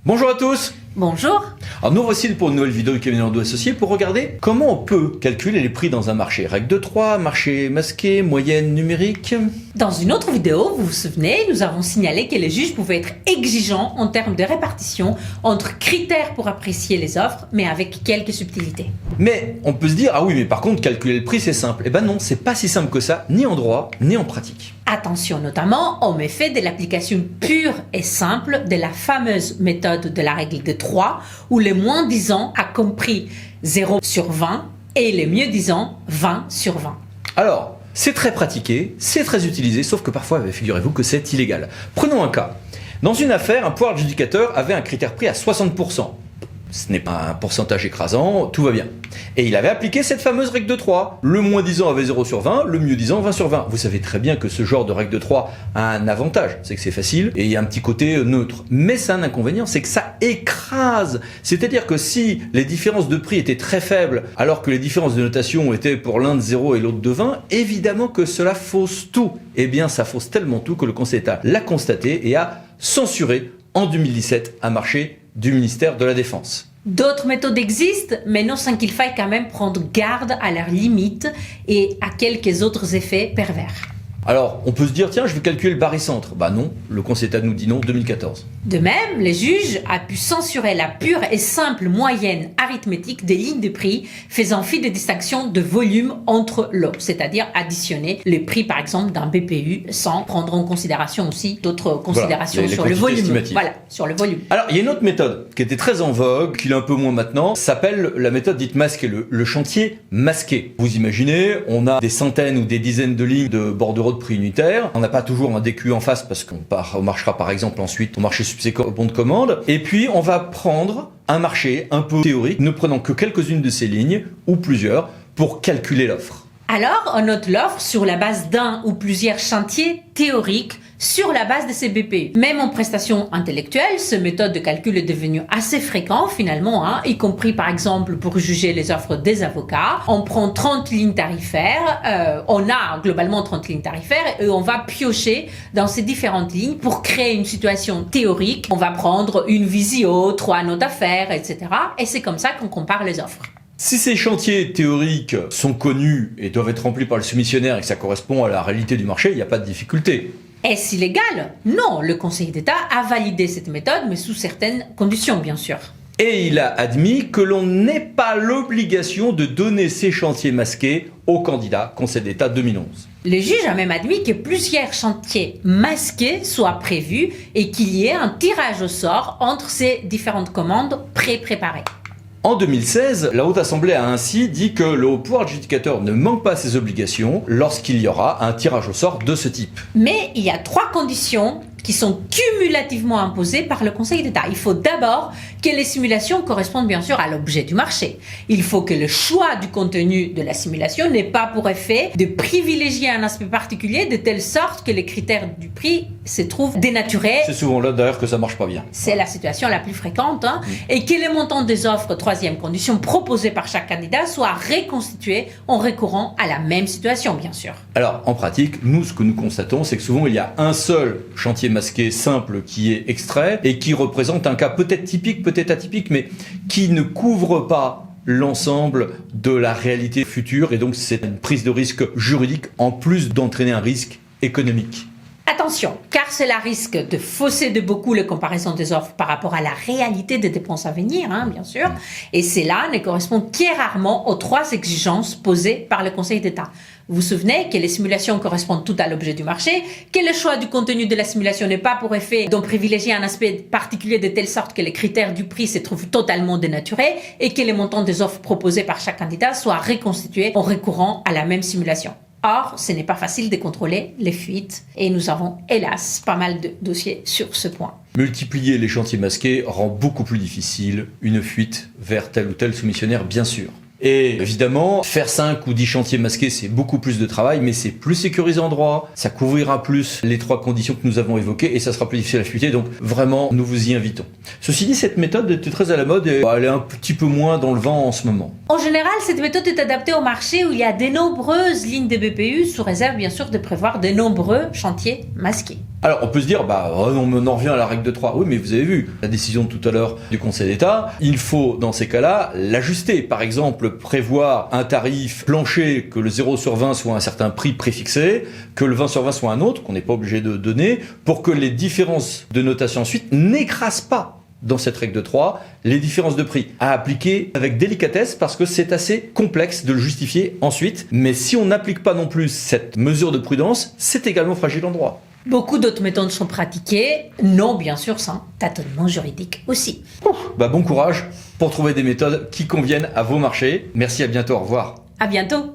Bonjour à tous. Bonjour. Alors nous voici pour une nouvelle vidéo du cabinet Landau Associés pour regarder comment on peut calculer les prix dans un marché. Règle de 3, marché masqué, moyenne numérique. Dans une autre vidéo, vous vous souvenez, nous avons signalé que les juges pouvaient être exigeants en termes de répartition entre critères pour apprécier les offres, mais avec quelques subtilités. Mais on peut se dire, ah oui, mais par contre, calculer le prix, c'est simple. Eh ben non, c'est pas si simple que ça, ni en droit, ni en pratique. Attention notamment au méfait de l'application pure et simple de la fameuse méthode de la règle de 3, où le moins-disant a compris 0 sur 20 et le mieux-disant 20 sur 20. Alors, c'est très pratiqué, c'est très utilisé, sauf que parfois, figurez-vous que c'est illégal. Prenons un cas. Dans une affaire, un pouvoir adjudicateur avait un critère prix à 60%. Ce n'est pas un pourcentage écrasant, tout va bien. Et il avait appliqué cette fameuse règle de 3. Le moins-disant avait 0 sur 20, le mieux-disant 20 sur 20. Vous savez très bien que ce genre de règle de 3 a un avantage, c'est que c'est facile et il y a un petit côté neutre. Mais ça a un inconvénient, c'est que ça écrase. C'est-à-dire que si les différences de prix étaient très faibles, alors que les différences de notation étaient pour l'un de 0 et l'autre de 20, évidemment que cela fausse tout. Eh bien, ça fausse tellement tout que le Conseil d'État l'a constaté et a censuré en 2017 un marché du ministère de la Défense. D'autres méthodes existent, mais non sans qu'il faille quand même prendre garde à leurs limites et à quelques autres effets pervers. Alors, on peut se dire, tiens, je vais calculer le barycentre. Bah non, le Conseil d'État nous dit non, 2014. De même, les juges a pu censurer la pure et simple moyenne arithmétique des lignes de prix faisant fi des distinctions de volume entre lots, c'est-à-dire additionner les prix par exemple d'un BPU sans prendre en considération aussi d'autres considérations les sur le volume. estimatives. Voilà, sur le volume. Alors, il y a une autre méthode qui était très en vogue, qui l'est un peu moins maintenant, s'appelle la méthode dite masquée, le chantier masqué. Vous imaginez, on a des centaines ou des dizaines de lignes de bordereaux de prix unitaire. On n'a pas toujours un DQ en face parce on marchera par exemple ensuite au marché subséquent au bon de commande. Et puis on va prendre un marché un peu théorique, ne prenant que quelques-unes de ces lignes ou plusieurs pour calculer l'offre. Alors, on note l'offre sur la base d'un ou plusieurs chantiers théoriques sur la base de ces BPU. Même en prestation intellectuelle, cette méthode de calcul est devenue assez fréquente finalement, y compris par exemple pour juger les offres des avocats. On prend 30 lignes tarifaires, on a globalement 30 lignes tarifaires et on va piocher dans ces différentes lignes pour créer une situation théorique. On va prendre une visio, 3 notes à faire, etc. Et c'est comme ça qu'on compare les offres. Si ces chantiers théoriques sont connus et doivent être remplis par le soumissionnaire et que ça correspond à la réalité du marché, il n'y a pas de difficulté. Est-ce illégal? Non, le Conseil d'État a validé cette méthode, mais sous certaines conditions, bien sûr. Et il a admis que l'on n'ait pas l'obligation de donner ces chantiers masqués au candidat Conseil d'État 2011. Le juge a même admis que plusieurs chantiers masqués soient prévus et qu'il y ait un tirage au sort entre ces différentes commandes pré-préparées. En 2016, la Haute Assemblée a ainsi dit que le haut pouvoir adjudicateur ne manque pas à ses obligations lorsqu'il y aura un tirage au sort de ce type. Mais il y a 3 conditions qui sont cumulativement imposées par le Conseil d'État. Il faut d'abord que les simulations correspondent bien sûr à l'objet du marché. Il faut que le choix du contenu de la simulation n'ait pas pour effet de privilégier un aspect particulier de telle sorte que les critères du prix se trouvent dénaturés. C'est souvent là d'ailleurs que ça marche pas bien. C'est la situation la plus fréquente. Et que les montants des offres, troisième condition, proposées par chaque candidat soient reconstitués en recourant à la même situation, bien sûr. Alors, en pratique, nous, ce que nous constatons, c'est que souvent, il y a un seul chantier masqué simple qui est extrait et qui représente un cas peut-être typique, peut-être atypique, mais qui ne couvre pas l'ensemble de la réalité future. Et donc, c'est une prise de risque juridique en plus d'entraîner un risque économique. Attention, car cela risque de fausser de beaucoup les comparaisons des offres par rapport à la réalité des dépenses à venir, bien sûr. Et cela ne correspond que rarement aux 3 exigences posées par le Conseil d'État. Vous vous souvenez que les simulations correspondent toutes à l'objet du marché, que le choix du contenu de la simulation n'est pas pour effet d'en privilégier un aspect particulier de telle sorte que les critères du prix se trouvent totalement dénaturés et que les montants des offres proposées par chaque candidat soient reconstitués en recourant à la même simulation. Or, ce n'est pas facile de contrôler les fuites et nous avons, hélas, pas mal de dossiers sur ce point. Multiplier les chantiers masqués rend beaucoup plus difficile une fuite vers tel ou tel soumissionnaire, bien sûr. Et évidemment, faire 5 ou 10 chantiers masqués, c'est beaucoup plus de travail, mais c'est plus sécurisé en droit, ça couvrira plus les 3 conditions que nous avons évoquées et ça sera plus difficile à fuiter, donc vraiment, nous vous y invitons. Ceci dit, cette méthode était très à la mode et elle est un petit peu moins dans le vent en ce moment. En général, cette méthode est adaptée au marché où il y a de nombreuses lignes de BPU, sous réserve bien sûr de prévoir de nombreux chantiers masqués. Alors, on peut se dire, on en revient à la règle de 3. Oui, mais vous avez vu la décision de tout à l'heure du Conseil d'État. Il faut, dans ces cas-là, l'ajuster. Par exemple, prévoir un tarif plancher, que le 0 sur 20 soit un certain prix préfixé, que le 20 sur 20 soit un autre, qu'on n'est pas obligé de donner, pour que les différences de notation ensuite n'écrasent pas dans cette règle de 3, les différences de prix à appliquer avec délicatesse parce que c'est assez complexe de le justifier ensuite. Mais si on n'applique pas non plus cette mesure de prudence, c'est également fragile en droit. Beaucoup d'autres méthodes sont pratiquées, non bien sûr sans tâtonnement juridique aussi. Bon courage pour trouver des méthodes qui conviennent à vos marchés. Merci, à bientôt, au revoir. À bientôt.